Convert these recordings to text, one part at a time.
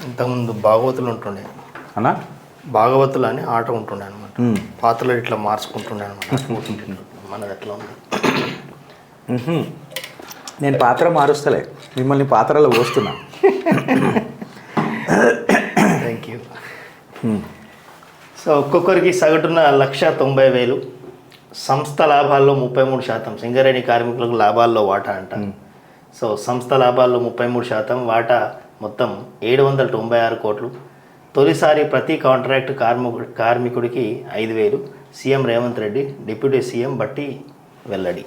ఇంతకుముందు భాగవతులు ఉంటుండే అన్నా, భాగవతులు అని ఆట ఉంటుండే అనమాట. పాత్రలు ఇట్లా మార్చుకుంటుండే అనమాట. మనది ఎట్లా ఉంది? నేను పాత్ర మారుస్తలే, మిమ్మల్ని పాత్రలో పోస్తున్నా. Thank you. సో ఒక్కొక్కరికి సగటున 1,90,000. సంస్థ లాభాల్లో 33%. సింగరేణి కార్మికులకు లాభాల్లో వాటా అంట. సో సంస్థ లాభాల్లో 33% వాటా మొత్తం 796 కోట్లు. తొలిసారి ప్రతి కాంట్రాక్ట్ కార్మికుడికి 5,000. CM Revanth Reddy, deputy CM Bhatti వెల్లడి.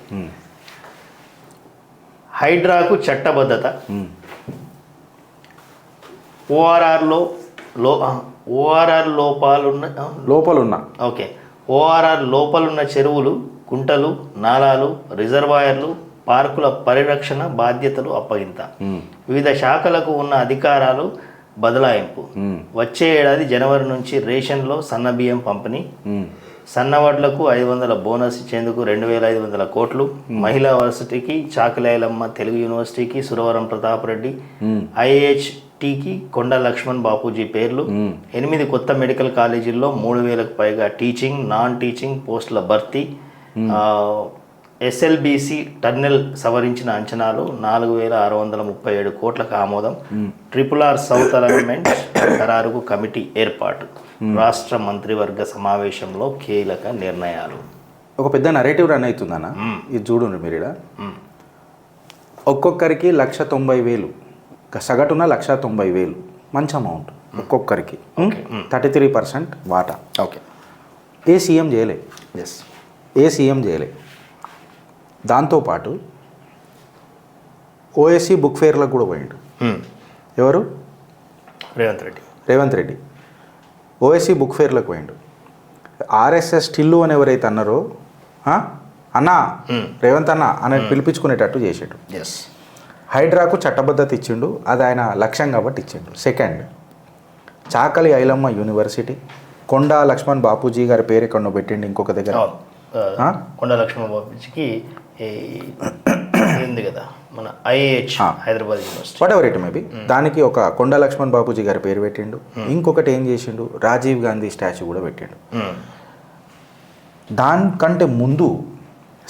హైడ్రాకు చట్టబద్ధత. ఓఆర్ఆర్ లోపాలున్న ఓకే ఓఆర్ఆర్ లోపలున్న చెరువులు, కుంటలు, నాలాలు, రిజర్వాయర్లు, పార్కుల పరిరక్షణ బాధ్యతలు అప్పగింత. వివిధ శాఖలకు ఉన్న అధికారాలు బదలాయింపు. వచ్చే ఏడాది జనవరి నుంచి రేషన్లో సన్నబియ్యం పంపిణీ. సన్నవడ్లకు 500 బోనస్ ఇచ్చేందుకు 2,500 కోట్లు. మహిళా వర్సిటీకి చాకలేలమ్మ తెలుగు యూనివర్సిటీకి సురవరం ప్రతాప్ రెడ్డి, IHTకి కొండ లక్ష్మణ్ బాపూజీ పేర్లు. 8 కొత్త మెడికల్ కాలేజీల్లో 3,000కు పైగా టీచింగ్, నాన్ టీచింగ్ పోస్టుల భర్తీ. SLBC టన్నెల్ సవరించిన అంచనాలు 4,637 కోట్లకు ఆమోదం. RRR సౌత్ అలైన్మెంట్ ఖరారుకు కమిటీ ఏర్పాటు. రాష్ట్ర మంత్రివర్గ సమావేశంలో కీలక నిర్ణయాలు. ఒక పెద్ద నరేటివ్ రన్ అవుతుందన్న, ఇది చూడండి మీరు ఇక్కడ. ఒక్కొక్కరికి 1,90,000, సగటున 1,90,000 మంచి అమౌంట్ ఒక్కొక్కరికి. 33% వాటా. ఓకే. ఏ సీఎం చేయలే. ఏ సీఎం చేయలే. దాంతోపాటు OSC బుక్ ఫేర్లకు కూడా పోయిండు. ఎవరు? రేవంత్ రెడ్డి OSC బుక్ ఫేర్లకు పోయిండు. RSS టిల్లు అని ఎవరైతే అన్నారో, అన్నా రేవంత్ అన్న అని పిలిపించుకునేటట్టు చేసాడు. హైడ్రాకు చట్టబద్ధత ఇచ్చిండు, అది ఆయన లక్ష్యం కాబట్టి ఇచ్చిండు. సెకండ్, చాకలి ఐలమ్మ యూనివర్సిటీ, కొండా లక్ష్మణ్ బాపూజీ గారి పేరు ఎక్కడో పెట్టిండు ఇంకొక దగ్గర. కొండ లక్ష్మణ్ బాపూజీకి ఉంది కదా మన IH Hyderabad university, what ever it maybe, దానికి ఒక కొండ లక్ష్మణ్ బాపూజీ గారి పేరు పెట్టిండు. ఇంకొకటి ఏం చేసిండు, రాజీవ్ గాంధీ స్టాచ్యూ కూడా పెట్టిండు. దానికంటే ముందు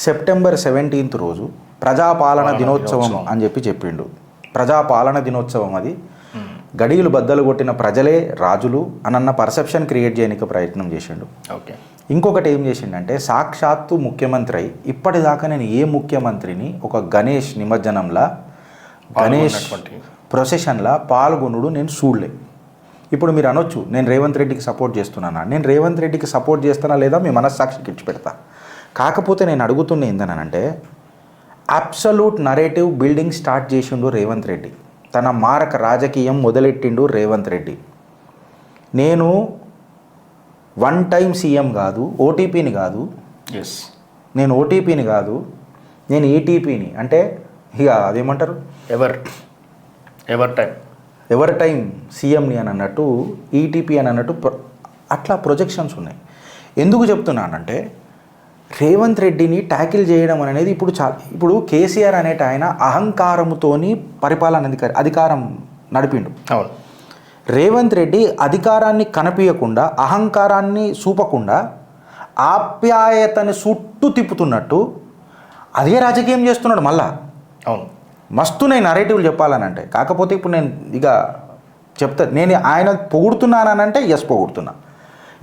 సెప్టెంబర్ 17 రోజు ప్రజాపాలన దినోత్సవం అని చెప్పిండు. ప్రజాపాలన దినోత్సవం అది గడియలు బద్దలు కొట్టిన ప్రజలే రాజులు అన్న పర్సెప్షన్ క్రియేట్ చేయడానికి ప్రయత్నం చేసిండు. ఓకే. ఇంకొకటి ఏం చేసిండంటే, సాక్షాత్తు ముఖ్యమంత్రి అయి ఇప్పటిదాకా నేను ఏ ముఖ్యమంత్రిని ఒక గణేష్ నిమజ్జనంలా, గణేష్ ప్రొసెషన్లా పాల్గొనుడు నేను చూడలే. ఇప్పుడు మీరు అనొచ్చు నేను రేవంత్ రెడ్డికి సపోర్ట్ చేస్తున్నానా. నేను రేవంత్ రెడ్డికి సపోర్ట్ చేస్తానా లేదా మీ మనస్సాక్షికి ఇచ్చి పెడతా. కాకపోతే నేను అడుగుతున్న ఏందనంటే, అబ్సల్యూట్ నరేటివ్ బిల్డింగ్ స్టార్ట్ చేసిండు రేవంత్ రెడ్డి. తన మారక రాజకీయం మొదలెట్టిండు రేవంత్ రెడ్డి. నేను వన్ టైం సీఎం కాదు, ఓటీపీని కాదు, నేను ఓటీపీని కాదు, నేను ఈటీపీని, అంటే ఇక అదేమంటారు ఎవర్ టైం సీఎంని అని అన్నట్టు, ఈటీపీ అని అన్నట్టు అట్లా ప్రొజెక్షన్స్ ఉన్నాయి. ఎందుకు చెప్తున్నానంటే, రేవంత్ రెడ్డిని ట్యాకిల్ చేయడం అనేది ఇప్పుడు కేసీఆర్ అనేట ఆయన అహంకారంతోని అధికారం నడిపిండు. అవును. రేవంత్ రెడ్డి అధికారాన్ని కనిపించకుండా, అహంకారాన్ని చూపకుండా, ఆప్యాయతని చుట్టూ తిప్పుతున్నట్టు అదే రాజకీయం చేస్తున్నాడు మళ్ళా. అవును. మస్తు నేను నరేటివ్లు చెప్పాలనంటే, కాకపోతే ఇప్పుడు నేను ఇక నేను ఆయన పొగుడుతున్నానంటే ఎస్ పొగుడుతున్నా,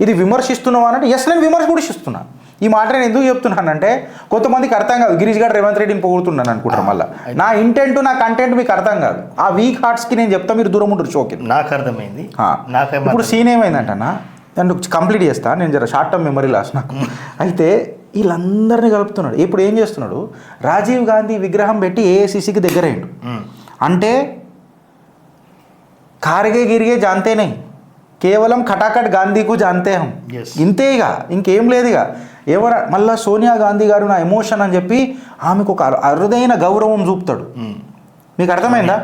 ఇది విమర్శిస్తున్నావు అనంటే ఎస్ నేను విమర్శ కూడా ఇస్తున్నా. ఈ మాట నేను ఎందుకు చెప్తున్నానంటే, కొంతమందికి అర్థం కాదు, గిరీష్ గారు రేవంత్ రెడ్డిని పొగుడుతున్నాను అనుకుంటారు. మళ్ళీ నా ఇంటెంట్, నా కంటెంట్ మీకు అర్థం కాదు. ఆ వీక్ హార్ట్స్కి నేను చెప్తా, మీరు దూరం ఉంటారు. షోకి నాకు అర్థమైంది. ఇప్పుడు సీన్ ఏమైందంటన్నా, నేను కంప్లీట్ చేస్తా, నేను జర షార్ట్ టర్మ్ మెమరీ లాస్ నాకు. అయితే వీళ్ళందరినీ కలుపుతున్నాడు. ఇప్పుడు ఏం చేస్తున్నాడు, రాజీవ్ గాంధీ విగ్రహం పెట్టి AICCకి దగ్గర అయ్యిండు. అంటే కార్గే గిరిగే జాంతేనే, కేవలం ఖటాఖట్ గాంధీకు జాంతే హం, ఇంతే. ఇక ఇంకేం లేదు. ఇక మళ్ళీ సోనియా గాంధీ గారు నా ఎమోషన్ అని చెప్పి ఆమెకు ఒక అరుదైన గౌరవం చూపుతాడు. మీకు అర్థమైందా?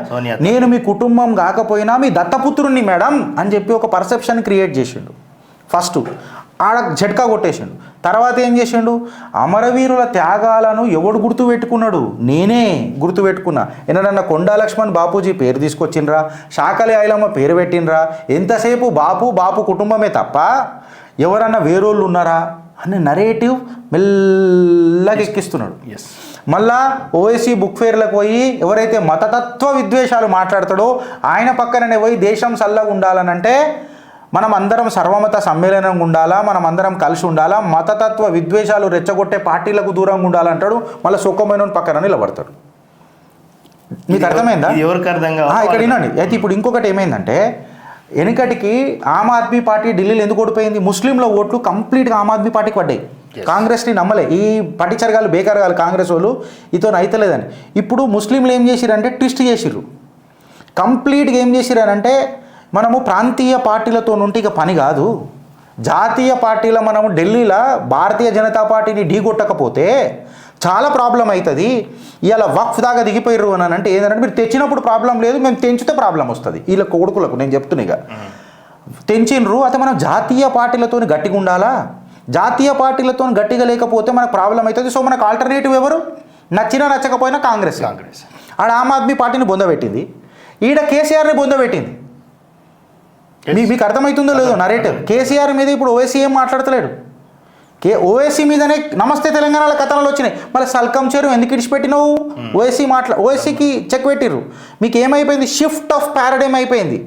నేను మీ కుటుంబం కాకపోయినా మీ దత్తపుత్రుణ్ణి మేడం అని చెప్పి ఒక పర్సెప్షన్ క్రియేట్ చేసిండు. ఫస్ట్ ఆడ झटకా కొట్టేసిండు. తర్వాత ఏం చేసిండు, అమరవీరుల త్యాగాలను ఎవడు గుర్తు పెట్టుకున్నాడు, నేనే గుర్తు పెట్టుకున్నా. ఎన్నడన్నా కొండా లక్ష్మణ్ బాపూజీ పేరు తీసుకొచ్చిండ్రా, శాకలి ఐలమ్మ పేరు పెట్టినరా, ఎంతసేపు బాపు కుటుంబమే తప్ప ఎవరన్నా వేరోళ్ళు ఉన్నారా అనే నరేటివ్ మెల్లగా ఎక్కిస్తున్నాడు. మళ్ళా ఓఎస్సీ బుక్ ఫేర్లకు పోయి ఎవరైతే మతతత్వ విద్వేషాలు మాట్లాడతాడో ఆయన పక్కననే పోయి దేశం చల్లగా ఉండాలనంటే మనం అందరం సర్వమత సమ్మేళనంగా ఉండాలా, మనం అందరం కలిసి ఉండాలా, మతతత్వ విద్వేషాలు రెచ్చగొట్టే పార్టీలకు దూరంగా ఉండాలంటాడు. మళ్ళీ సుఖమైన పక్కన నిలబడతాడు. మీకు అర్థమైందా? ఎవరికి అర్థం కాదు. ఇక్కడ వినండి. అయితే ఇప్పుడు ఇంకొకటి ఏమైందంటే, వెనుకటికి ఆమ్ ఆద్మీ పార్టీ ఢిల్లీలో ఎందుకు ఓడిపోయింది, ముస్లింల ఓట్లు కంప్లీట్గా ఆమ్ ఆద్మీ పార్టీకి పడ్డాయి. కాంగ్రెస్ని నమ్మలే, ఈ పట్టిచరగాలు బేకారగాలు కాంగ్రెస్ వాళ్ళు ఇతను అయితలేదని. ఇప్పుడు ముస్లింలు ఏం చేసిరంటే ట్విస్ట్ చేసిర్రు, కంప్లీట్గా ఏం చేసిరనంటే మనము ప్రాంతీయ పార్టీలతో ఉంటే ఇక పని కాదు, జాతీయ పార్టీలో మనము ఢిల్లీలో భారతీయ జనతా పార్టీని ఢీకొట్టకపోతే చాలా ప్రాబ్లం అవుతుంది. ఇలా వక్ఫ్ దాకా దిగిపోయారు అని అంటే ఏంటంటే మీరు తెచ్చినప్పుడు ప్రాబ్లం లేదు, మేము తెంచితే ప్రాబ్లం వస్తుంది. వీళ్ళ కొడుకులకు నేను చెప్తున్నా, ఇక తెంచినరు అయితే మనం జాతీయ పార్టీలతో గట్టిగా ఉండాలా, జాతీయ పార్టీలతో గట్టిగా లేకపోతే మనకు ప్రాబ్లం అవుతుంది. సో మనకు ఆల్టర్నేటివ్ ఎవరు, నచ్చినా నచ్చకపోయినా కాంగ్రెస్. ఆడ ఆమ్ ఆద్మీ పార్టీని బొందబెట్టింది, ఈడ కేసీఆర్ని బొందబెట్టింది. మీకు అర్థమవుతుందో లేదో నరేటివ్. కేసీఆర్ మీద ఇప్పుడు ఓవైసీ ఏం మాట్లాడతలేడు, ఓవైసీ మీదనే నమస్తే తెలంగాణలో కథనాలు వచ్చినాయి. మళ్ళీ సల్కం చెరువు ఎందుకు ఇడిచిపెట్టినావు, ఓవైసీకి చెక్ పెట్టిర్రు. మీకు ఏమైపోయింది, షిఫ్ట్ ఆఫ్ పారాడైమ్ అయిపోయింది.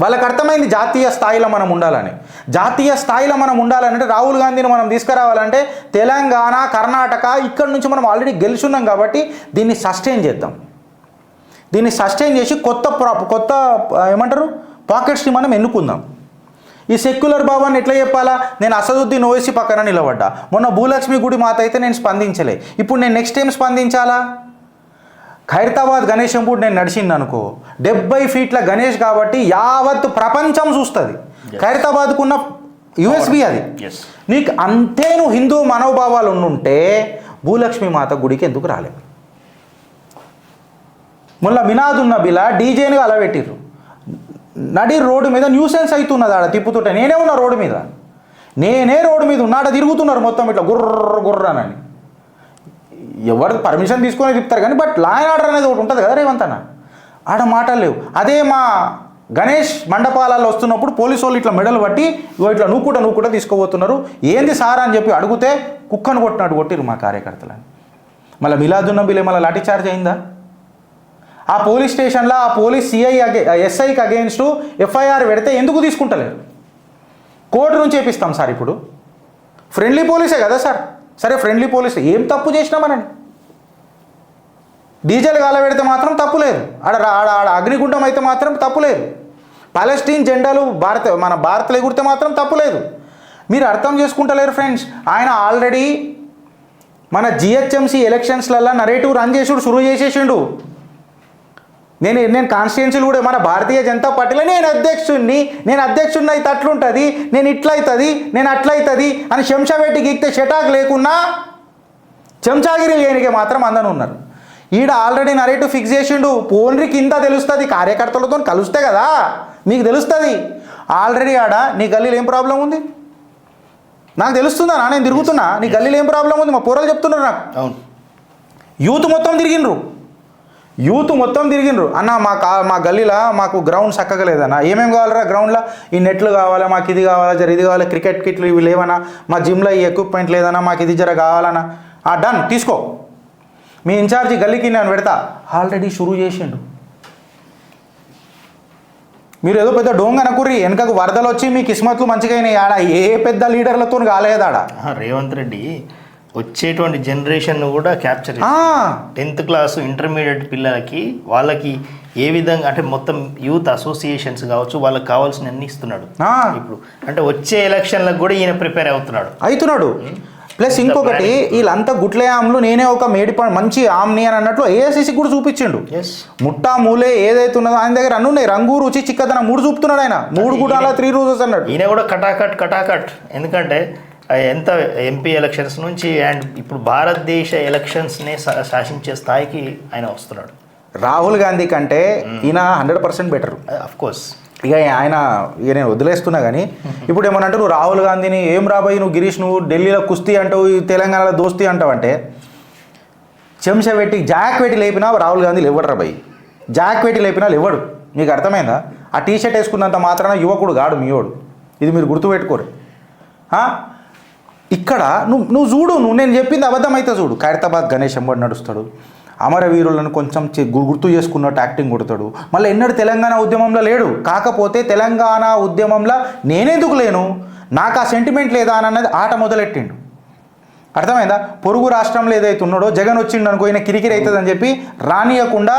వాళ్ళకి అర్థమైంది జాతీయ స్థాయిలో మనం ఉండాలని. జాతీయ స్థాయిలో మనం ఉండాలంటే రాహుల్ గాంధీని మనం తీసుకురావాలంటే తెలంగాణ, కర్ణాటక ఇక్కడ నుంచి మనం ఆల్రెడీ గెలుచున్నాం కాబట్టి దీన్ని సస్టైన్ చేద్దాం. దీన్ని సస్టైన్ చేసి కొత్త ఏమంటారు పాకెట్స్ని మనం ఎన్నుకుందాం. ఈ సెక్యులర్ భావాన్ని ఎట్లా చెప్పాలా, నేను అసదుద్దీన్ ఓవైసీ పక్కన నిలబడ్డా, మొన్న భూలక్ష్మి గుడి మాత అయితే నేను స్పందించలే, ఇప్పుడు నేను నెక్స్ట్ టైం స్పందించాలా. ఖైరతాబాద్ గణేశం కూడా నేను నడిచింది అనుకో, 70 ఫీట్ల గణేష్ కాబట్టి యావత్ ప్రపంచం చూస్తుంది. ఖైరతాబాద్కున్న యూఎస్బి అది. నీకు అంతే నువ్వు హిందూ మనోభావాలు ఉండుంటే భూలక్ష్మి మాత గుడికి ఎందుకు రాలేదు. మొన్న మినాదున్నబిలా డీజేని అలవెట్టిర్రు, నడి రోడ్డు మీద న్యూసెన్స్ అవుతున్నది. ఆడ తిప్పుతుంటే నేనే ఉన్నా రోడ్డు మీద, ఉన్నా ఆడ తిరుగుతున్నారు మొత్తం ఇట్లా గుర్రనని. ఎవరు పర్మిషన్ తీసుకొని తిప్పుతారు కానీ బట్ లా అండ్ ఆర్డర్ అనేది ఒకటి ఉంటుంది కదా రేవంత్ అన్న, ఆడ మాటలు లేవు. అదే మా గణేష్ మండపాలలో వస్తున్నప్పుడు పోలీసు వాళ్ళు ఇట్లా మెడలు పట్టి ఇట్లా నూకుట తీసుకోబోతున్నారు. ఏంది సార్ అని చెప్పి అడిగితే కుక్కను కొట్టినట్టు కొట్టిరు మా కార్యకర్తలని. మళ్ళీ మిలాదున్నబిలే మళ్ళీ లాఠీ చార్జ్ అయిందా, ఆ పోలీస్ స్టేషన్లో ఆ పోలీస్ ఎస్ఐకి అగెయిన్స్ట్ ఎఫ్ఐఆర్ పెడితే ఎందుకు తీసుకుంటలేరు. కోర్టు నుంచి చేపిస్తాం సార్. ఇప్పుడు ఫ్రెండ్లీ పోలీసే కదా సార్, సరే ఫ్రెండ్లీ పోలీస్ ఏం తప్పు చేసినామనండి, డీజేలు గాల పెడితే మాత్రం తప్పు లేదు, ఆడ అగ్నిగుండం అయితే మాత్రం తప్పు లేదు, పాలెస్టీన్ జెండాలు మన భారత్లో ఎగురితే మాత్రం తప్పు లేదు. మీరు అర్థం చేసుకుంటలేరు ఫ్రెండ్స్. ఆయన ఆల్రెడీ మన జిహెచ్ఎంసీ ఎలక్షన్స్లలో నరేటివ్ రన్ చేసుడు షురూ చేసేసిండు. నేను కాన్స్టిట్యున్సీలు కూడా మన భారతీయ జనతా పార్టీలో నేను అధ్యక్షుడిని అయితే అట్లుంటుంది, నేను ఇట్లయితుంది, నేను అట్లయితుంది అని శంషాబెట్టి గీక్తే షటాక్ లేకున్నా చెంచాగిరి లేనికే మాత్రం అందరూ ఉన్నారు. ఈడ ఆల్రెడీ నరేటివ్ ఫిక్స్ చేసిండు. పోన్రి కింద తెలుస్తుంది, కార్యకర్తలతో కలిస్తే కదా మీకు తెలుస్తుంది. ఆల్రెడీ ఆడ నీ గల్లీలో ఏం ప్రాబ్లం ఉంది నాకు తెలుస్తుందా, నేను తిరుగుతున్నా, నీ గల్లీలో ఏం ప్రాబ్లం ఉంది మా పోరాలు చెప్తున్నారు నాకు. యూత్ మొత్తం తిరిగిండ్రు అన్న మా గల్లీలో మాకు గ్రౌండ్ చక్కగా లేదన్నా, ఏమేమి కావాలరా గ్రౌండ్లో, ఈ నెట్లు కావాలా, మాకు ఇది కావాలా, ఇది కావాలా, క్రికెట్ కిట్లు ఇవి లేవన్నా, మా జిమ్లో ఈ ఎక్విప్మెంట్ లేదన్నా, మాకు ఇది జర కావాలన్నా, డన్ తీసుకో, మీ ఇన్ఛార్జి గల్లీకి నేను పెడతా. ఆల్రెడీ షురూ చేసిండు. మీరు ఏదో పెద్ద డోంగ్ అనుకుర్రి, వెనకకు వరదలు వచ్చి మీ కిస్మత్లు మంచిగా అయినాయి. ఆడ ఏ పెద్ద లీడర్లతో కాలేదాడ. రేవంత్ రెడ్డి వచ్చేటువంటి జనరేషన్ కూడా క్యాప్చర్ 10th క్లాసు ఇంటర్మీడియట్ పిల్లలకి వాళ్ళకి ఏ విధంగా అంటే మొత్తం యూత్ అసోసియేషన్స్ కావచ్చు వాళ్ళకి కావాల్సిన అన్ని ఇస్తున్నాడు. ఇప్పుడు అంటే వచ్చే ఎలక్షన్లకు కూడా ఈయన ప్రిపేర్ అవుతున్నాడు. ప్లస్ ఇంకొకటి వీళ్ళంతా గుట్లే ఆమ్లు, నేనే ఒక మంచి ఆమ్ని అని అన్నట్లు ఏఐసిసి కూడా చూపించిండు. ముట్టా మూలే ఏదైతే ఉన్నదో ఆయన దగ్గర అన్నీ ఉన్నాయి, రంగు రుచి చిక్కదనం 3 చూపుతున్నాడు ఆయన, 3 కూడా అలా 3 రోజెస్ అన్నాడు. ఈయన కూడా కటాకట్ ఎందుకంటే ఎంత ఎంపీ ఎలక్షన్స్ నుంచి అండ్ ఇప్పుడు భారతదేశ ఎలక్షన్స్నే శాసించే స్థాయికి ఆయన వస్తున్నాడు. రాహుల్ గాంధీ కంటే ఈయన 100% బెటర్. అఫ్ కోర్స్ ఇక ఆయన ఇక నేను వదిలేస్తున్నా కానీ ఇప్పుడు ఏమనంటే నువ్వు రాహుల్ గాంధీని ఏం రాబోయి నువ్వు గిరీష్ నువ్వు ఢిల్లీలో కుస్తీ అంటావు ఈ తెలంగాణలో దోస్తీ అంటావు అంటే చెంచా పెట్టి జాక్ పెట్టి లేపినా రాహుల్ గాంధీ లేవడు రాబాయి జాక్ పెట్టి లేపినా లేవడు మీకు అర్థమైందా ఆ టీ షర్ట్ వేసుకున్నంత మాత్రాన యువకుడు గాడు మీయోడు ఇది మీరు గుర్తుపెట్టుకోరు ఇక్కడ నువ్వు చూడు నేను చెప్పింది అబద్ధమైతే చూడు ఖైరతాబాద్ గణేష్ ఎంబడి నడుస్తాడు అమరవీరులను కొంచెం గుర్తు చేసుకున్నట్టు యాక్టింగ్ కొడతాడు మళ్ళీ ఎన్నడూ తెలంగాణ ఉద్యమంలో లేడు కాకపోతే తెలంగాణ ఉద్యమంలో నేనెందుకు లేను నాకు ఆ సెంటిమెంట్ లేదా అన్నది ఆట మొదలెట్టిండు అర్థమైందా పొరుగు రాష్ట్రంలో ఏదైతే ఉన్నాడో జగన్ వచ్చిండు అనుకో ఈయన కిరికిరి అవుతుందని చెప్పి రానియకుండా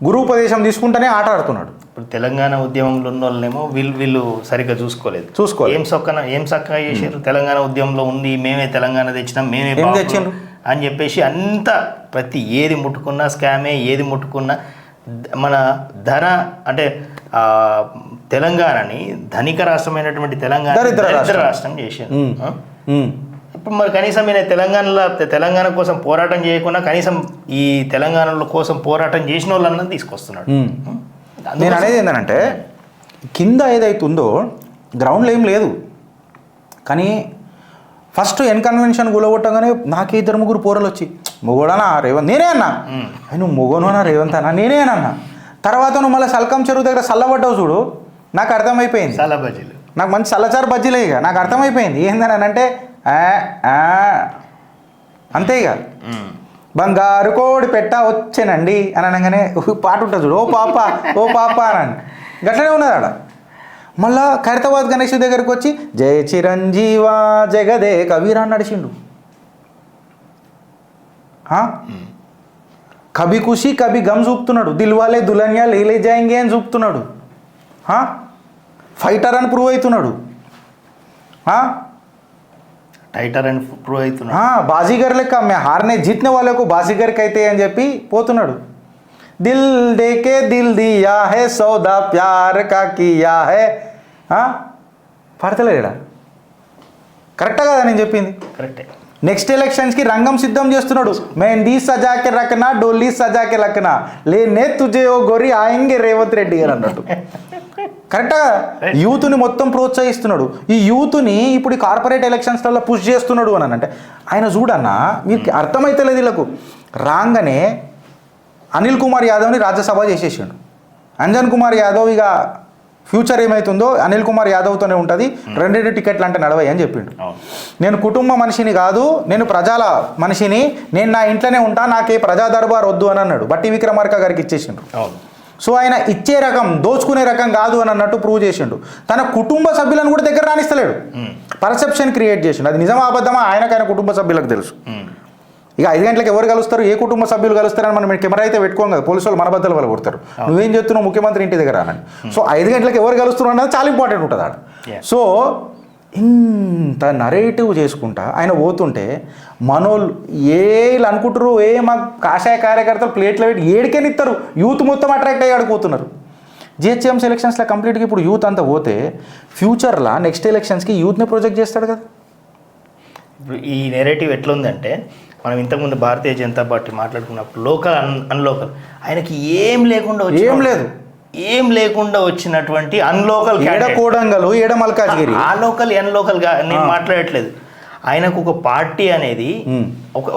గురుపదేశం తీసుకుంటేనే ఆట ఆడుతున్నాడు ఇప్పుడు తెలంగాణ ఉద్యమంలో ఉన్న వాళ్ళేమో వీళ్ళు సరిగ్గా చూసుకోలేదు ఏం చక్కగా చేశారు తెలంగాణ ఉద్యమంలో ఉంది మేమే తెలంగాణ తెచ్చినాం మేమే తెచ్చారు అని చెప్పేసి అంత ప్రతి ఏది ముట్టుకున్నా స్కామే ఏది ముట్టుకున్నా మన ధన అంటే తెలంగాణని ధనిక రాష్ట్రమైనటువంటి తెలంగాణ దరిద్ర రాష్ట్రం చేశారు ఇప్పుడు మరి కనీసం ఈయన తెలంగాణ కోసం పోరాటం చేయకుండా కనీసం ఈ తెలంగాణలో కోసం పోరాటం చేసిన వాళ్ళన్నా తీసుకొస్తున్నాడు నేను అనేది ఏంటంటే కింద ఏదైతుందో గ్రౌండ్లో ఏం లేదు కానీ ఫస్ట్ కన్వెన్షన్ గులగొట్టగానే నాకే 2-3 పోరలు వచ్చి మొగోడనా రేవంత్ నేనే అన్నా నువ్వు మొగోనా రేవంత్ అన్నా నేనే అన్నా తర్వాత నువ్వు మళ్ళీ సల్కం చెరువు దగ్గర చల్లబడ్డావు చూడు నాకు అర్థమైపోయింది చల్ల బజ్జీలు నాకు మంచి చల్లచారు బజ్జీలే ఇక నాకు అర్థమైపోయింది ఏందని అంటే అంతే ఇక బంగారు కోడి పెట్ట వచ్చానండి అని అనగానే పాట ఉంటుంది చూడు ఓ పాప అని గట్లనే ఉన్నది ఆడ మళ్ళా ఖైరతాబాద్ గణేష్ దగ్గరికి వచ్చి జయ చిరంజీవా జగదే కవీరా నడిచిండు కభీ ఖుషి కభీ గమ్ చూపుతున్నాడు దిల్వాలే దుల్హనియా లేలే జాయింగే అని చూపుతున్నాడు ఫైటర్ అని ప్రూవ్ అవుతున్నాడు టైటర్ అని ప్రూవ్ అవుతున్నాడు బాజీగర్ లెక్క మే హార్నే జీతనే వాళ్ళకు బాజీగర్కి అయితే అని చెప్పి పోతున్నాడు దిల్ దేకే దిల్ దియా హే సౌదా ప్యార్ కా కియా హే పడతలేడా కరెక్టా కదా నేను చెప్పింది కరెక్టే నెక్స్ట్ ఎలక్షన్స్కి రంగం సిద్ధం చేస్తున్నాడు మెహందీ సజాకే రకనా డోలీ సజాకే రకనా లేనే తుజే ఓ గోరి ఆయంగే రేవంత్ రెడ్డి గారు అన్నట్టు కరెక్టా యూత్ని మొత్తం ప్రోత్సహిస్తున్నాడు ఈ యూత్ని ఇప్పుడు ఈ కార్పొరేట్ ఎలక్షన్స్లలో పుష్ చేస్తున్నాడు అని అంటే ఆయన చూడన్నా మీకు అర్థమైతే లేదు వీళ్ళకు రాగానే అనిల్ కుమార్ యాదవ్ని రాజ్యసభ చేసేసాడు అంజన్ కుమార్ యాదవ్ ఇక ఫ్యూచర్ ఏమవుతుందో అనిల్ కుమార్ యాదవ్తోనే ఉంటుంది 2 టికెట్లు అంటే నడవయి అని చెప్పిండు నేను కుటుంబ మనిషిని కాదు నేను ప్రజల మనిషిని నేను నా ఇంట్లోనే ఉంటా నాకే ప్రజా దర్బార్ వద్దు అని అన్నాడు బట్టి విక్రమార్క గారికి ఇచ్చేసిండు సో ఆయన ఇచ్చే రకం దోచుకునే రకం కాదు అని అన్నట్టు ప్రూవ్ చేసిండు తన కుటుంబ సభ్యులను కూడా దగ్గర రానిస్తలేడు పర్సెప్షన్ క్రియేట్ చేసిండు అది నిజమా అబద్ధమా ఆయనకైనా కుటుంబ సభ్యులకు తెలుసు ఇక 5 గంటలకు ఎవరు కలుస్తారు ఏ కుటుంబ సభ్యులు కలుస్తారని మనం కెమెరా అయితే పెట్టుకోం కదా పోలీసు వాళ్ళు మన బద్దలు వాళ్ళు కొడతారు నువ్వేం చెప్తున్నావు ముఖ్యమంత్రి ఇంటి దగ్గర అని సో 5 గంటలకు ఎవరు కలుస్తున్నారు అనేది చాలా ఇంపార్టెంట్ ఉంటుంది ఆడ సో ఇంత నరేటివ్ చేసుకుంటా ఆయన పోతుంటే మనోళ్ళు వీళ్ళు అనుకుంటారు మా కాషాయ కార్యకర్తలు ప్లేట్లో పెట్టి ఏడికని ఇస్తారు యూత్ మొత్తం అట్రాక్ట్ అయ్యి ఆడిపోతున్నారు జిహెచ్ఎంసీ ఎలక్షన్స్లో కంప్లీట్గా ఇప్పుడు యూత్ అంతా పోతే ఫ్యూచర్లో నెక్స్ట్ ఎలక్షన్స్కి యూత్ని ప్రొజెక్ట్ చేస్తాడు కదా ఇప్పుడు ఈ నెరేటివ్ ఎట్లుందంటే మనం ఇంతకుముందు భారతీయ జనతా పార్టీ మాట్లాడుకున్నప్పుడు లోకల్ అన్లోకల్ ఆయనకి ఏం లేకుండా వచ్చినటువంటి అన్లోకల్ కోడంగల్ మల్కాజ్గిరి ఆ లోకల్ అన్లోకల్గా నేను మాట్లాడట్లేదు ఆయనకు ఒక పార్టీ అనేది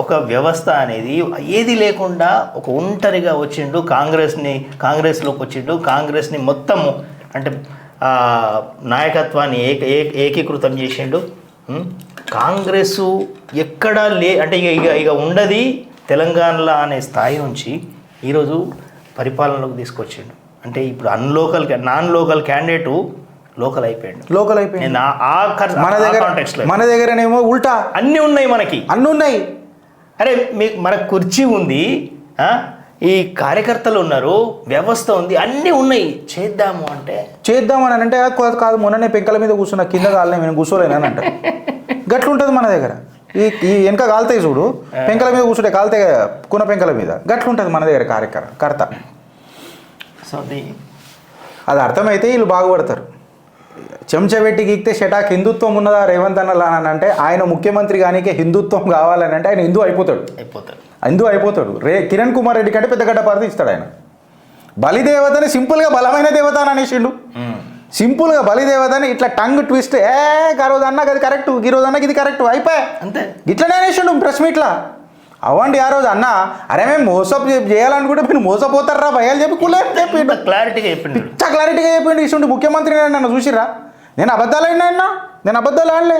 ఒక వ్యవస్థ అనేది ఏది లేకుండా ఒక ఒంటరిగా వచ్చిండు కాంగ్రెస్లోకి వచ్చిండు కాంగ్రెస్ని మొత్తము అంటే నాయకత్వాన్ని ఏకీకృతం చేసిండు కాంగ్రెస్ ఎక్కడా అంటే ఇక ఉండది తెలంగాణలో అనే స్థాయి నుంచి ఈరోజు పరిపాలనలోకి తీసుకొచ్చిండు అంటే ఇప్పుడు నాన్ లోకల్ క్యాండిడేటు లోకల్ అయిపోయింది మన దగ్గరనేమో ఉల్టా అన్నీ ఉన్నాయి మనకి అరే మన కుర్చీ ఉంది ఈ కార్యకర్తలు ఉన్నారు వ్యవస్థ ఉంది అన్నీ ఉన్నాయి చేద్దామని అంటే కాదు మొన్ననే పెంకల మీద కూర్చున్నా కింద కాలనే నేను కూర్చోలేనని అంటే గట్లుంటుంది మన దగ్గర ఈ వెనక కాలుతాయి చూడు పెంకల మీద కూర్చుంటే కాలుతాయి కున పెంకల మీద గట్లుంటుంది మన దగ్గర కార్యకర్త సో అది అర్థమైతే వీళ్ళు బాగుపడతారు చెంచబెట్టి గీక్తే షటాక్ హిందుత్వం ఉన్నదా రేవంత్ అన్నలా అని అంటే ఆయన ముఖ్యమంత్రి కానీ హిందుత్వం కావాలని అంటే ఆయన హిందూ అయిపోతాడు కిరణ్ కుమార్ రెడ్డి కంటే పెద్ద గడ్డ పార్టీ ఇస్తాడు ఆయన బలిదేవతని సింపుల్గా బలమైన దేవత అని అనేసిండు. సింపుల్గా బలిదేవతని ఇట్లా టంగ్ ట్విస్ట్ రోజు అన్నది అది కరెక్ట్, ఈ రోజు అన్నకి ఇది కరెక్ట్ అయిపోయా అంతే. ఇట్లనే అనేసిండు ప్రెస్ మీట్లా. అవ్వండి ఆ రోజు అన్న అరే మేము మోసపు చేయాలనుకుంటే మీరు మోసపోతారా భయాలు చెప్పి చెప్పిండు, క్లారిటీగా చెప్పిండు, క్లారిటీగా చెప్పిండు. ఇటువంటి ముఖ్యమంత్రి నన్ను చూసిరా, నేను అబద్ధాలు ఆడినా, నేను అబద్ధాలు ఆడలే,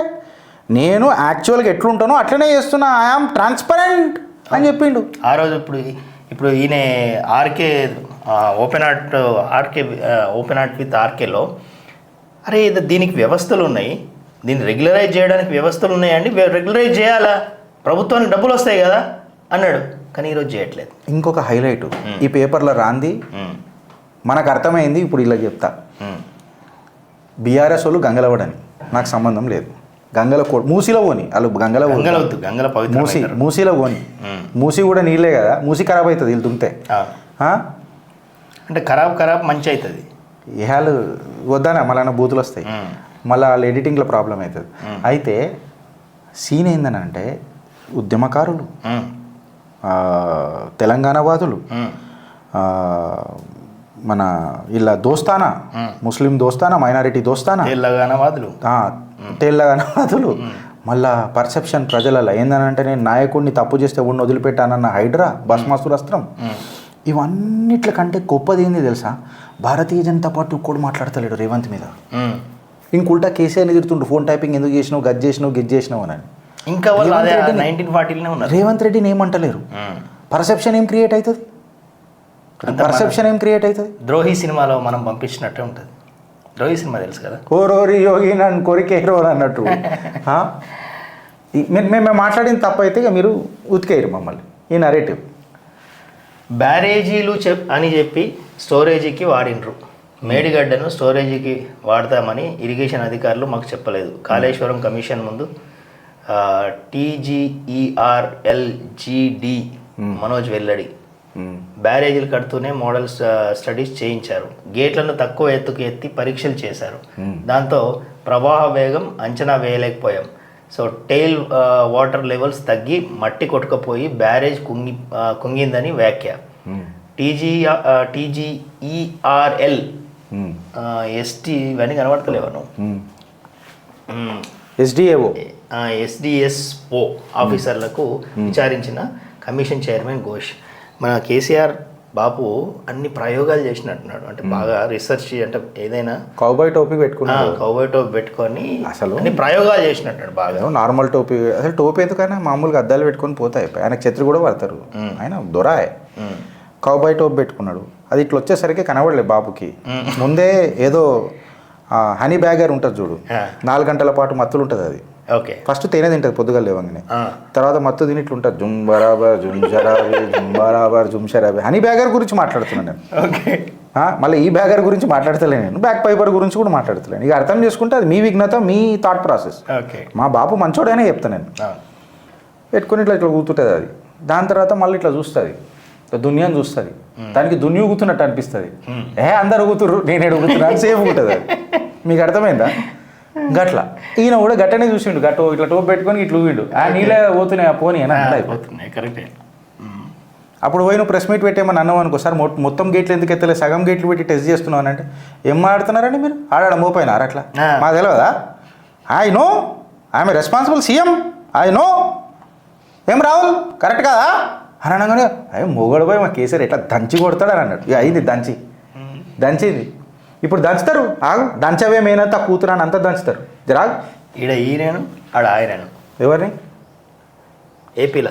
నేను యాక్చువల్గా ఎట్లుంటానో అట్లనే చేస్తున్నా, ఐఆమ్ ట్రాన్స్పరెంట్ అని చెప్పిండు ఆ రోజు. ఇప్పుడు ఈయన ఆర్కే ఓపెన్ ఆర్ట్ విత్ ఆర్కేలో అరే దీనికి వ్యవస్థలు ఉన్నాయి, దీన్ని రెగ్యులరైజ్ చేయడానికి వ్యవస్థలు ఉన్నాయండి, రెగ్యులరైజ్ చేయాలా, ప్రభుత్వానికి డబ్బులు వస్తాయి కదా అన్నాడు. కానీ ఈరోజు చేయట్లేదు. ఇంకొక హైలైట్ ఈ పేపర్లో రాంది మనకు అర్థమైంది. ఇప్పుడు ఇలా చెప్తా, బీఆర్ఎస్ వాళ్ళు గంగలవడని నాకు సంబంధం లేదు, గంగల మూసిలో పోని వాళ్ళు మూసిలో పోని, మూసి కూడా నీళ్ళే కదా, మూసి ఖరాబ్ అవుతుంది వీళ్ళు తుంటే, అంటే ఖరాబ్ మంచి అవుతుంది. ఇహాలు వద్దానా మళ్ళీ బూతులు వస్తాయి, మళ్ళీ వాళ్ళ ఎడిటింగ్లో ప్రాబ్లం అవుతుంది. అయితే సీన్ ఏందనంటే ఉద్యమకారులు, తెలంగాణ వాదులు, మన ఇలా దోస్తానా, ముస్లిం దోస్తానా, మైనారిటీ దోస్తానా, తెలంగాణ వాదులు, మళ్ళా పర్సెప్షన్ ప్రజలలో ఏందనంటే నేను నాయకుడిని తప్పు చేస్తే ఉన్న వదిలిపెట్టానన్న హైడ్రా, భస్మాసురస్త్రం, ఇవన్నిట్ల కంటే గొప్పది ఏంది తెలుసా, భారతీయ జనతా పార్టీ కూడా మాట్లాడతలేడు రేవంత్ మీద. ఇంకుల్టా కేసీఆర్ని తిడుతుండు, ఫోన్ టైపింగ్ ఎందుకు చేసినావు, గజ్ చేసినావు అని. ఇంకా రేవంత్ రెడ్డిని ఏమంటలేరు. పర్సెప్షన్ ఏం క్రియేట్ అవుతుంది, ద్రోహి సినిమాలో మనం పంపించినట్టే ఉంటుంది. ద్రోహి సినిమా తెలుసు కదా, కోరోరి యోగి నన్ను కొరికేరో అన్నట్టు. మేము మాట్లాడిన తప్పు అయితే ఇక మీరు ఉతికేయరు మమ్మల్ని. ఈ నరేటివ్ బ్యారేజీలు అని చెప్పి స్టోరేజీకి వాడినరు, మేడిగడ్డను స్టోరేజీకి వాడతామని ఇరిగేషన్ అధికారులు మాకు చెప్పలేదు. కాళేశ్వరం కమిషన్ ముందు TGERLGD మనోజ్ వెల్లడి బ్యారేజీలు కడుతూనే మోడల్ స్టడీస్ చేయించారు, గేట్లను తక్కువ ఎత్తుకు ఎత్తి పరీక్షలు చేశారు, దాంతో ప్రవాహ వేగం అంచనా వేయలేకపోయాం. సో టెయిల్ వాటర్ లెవెల్స్ తగ్గి మట్టి కొట్టుకుపోయి బ్యారేజ్ కుంగిందని వ్యాఖ్య. TGERL ST ఇవన్నీ కనబడతలేవు. SDSO ఆఫీసర్లకు విచారించిన కమిషన్ చైర్మన్ ఘోష్. మన కేసీఆర్ బాబు అన్ని ప్రయోగాలు చేసినట్టున్నాడు, అంటే బాగా రీసెర్చ్, అంటే ఏదైనా కౌబాయ్ టోపీ పెట్టుకొని అసలు అన్ని ప్రయోగాలు చేసినట్టున్నాడు బాగా. నార్మల్ టోపీ అసలు టోపీ ఎందుకైనా మామూలుగా అద్దాలు పెట్టుకొని పోతాయి, ఆయనకు ఛత్రి కూడా పడతారు, ఆయన దొరాయ్. కౌబాయ్ టోపీ పెట్టుకున్నాడు, అది ఇట్లా వచ్చేసరికి కనబడలేదు బాబుకి. ముందే ఏదో హనీ బ్యాగర్ ఉంటుంది చూడు, 4 గంటల పాటు మత్తులు ఉంటుంది అది. ఓకే, ఫస్ట్ తేనె తింటుంది పొద్దుగా లేవగానే, తర్వాత మత్తు తిని ఇట్లా ఉంటుంది, జుమ్ బరాబర్ జుమ్ షరాబీ. హనీ బ్యాగర్ గురించి మాట్లాడుతున్నాను నేను. ఓకే, మళ్ళీ ఈ బ్యాగర్ గురించి మాట్లాడతలే నేను, బ్యాక్ పైపర్ గురించి కూడా మాట్లాడతలేను. ఇక అర్థం చేసుకుంటే అది మీ విఘ్నత, మీ థాట్ ప్రాసెస్. మా బాబు మంచోడైనా చెప్తాను నేను. పెట్టుకుని ఇట్లా కూతుంటుంది అది, దాని తర్వాత మళ్ళీ ఇట్లా చూస్తుంది, దునియాని చూస్తుంది, దానికి దున్ని ఊగుతున్నట్టు అనిపిస్తుంది. అందరు ఊగుతుర్రు నేను ఎడుగుతున్నా అని సేఫ్ ఉంటుంది అది. మీకు అర్థమైందా? గట్ల ఈయన కూడా గట్టనే చూసిండు, గట్ట ఇట్లా టోపు పెట్టుకొని ఇట్లా ఊగిండు, ఆ నీళ్ళే పోతున్నాయి, ఆ పోనీ అని అయిపోతున్నాయి. కరెక్టే. అప్పుడు పోయి నువ్వు ప్రెస్ మీట్ పెట్టేమని అన్నావు అనుకో, సార్ మొత్తం గేట్లు ఎందుకు ఎత్తలేదు, సగం గేట్లు పెట్టి టెస్ట్ చేస్తున్నావు అని అంటే, ఏం ఆడుతున్నారండి మీరు, ఆడాడ మోపోయినారు అట్లా, మాకు తెలియదా, I know I'm responsible CM, I know, ఏం రాహుల్ కరెక్ట్ కదా అని అనగానే అయ్యో మొగడు పోయి మా కేసీఆర్ ఎట్లా దంచి కొడతాడని అన్నట్టు. ఇక అయింది దంచింది. ఇప్పుడు దంచుతారు, ఆగు, దంచవేమేనంత కూతురాని అంతా దంచుతారు. జరాగు, ఈడ ఈయనను ఆడ ఆయనను, ఎవరిని ఏపీలో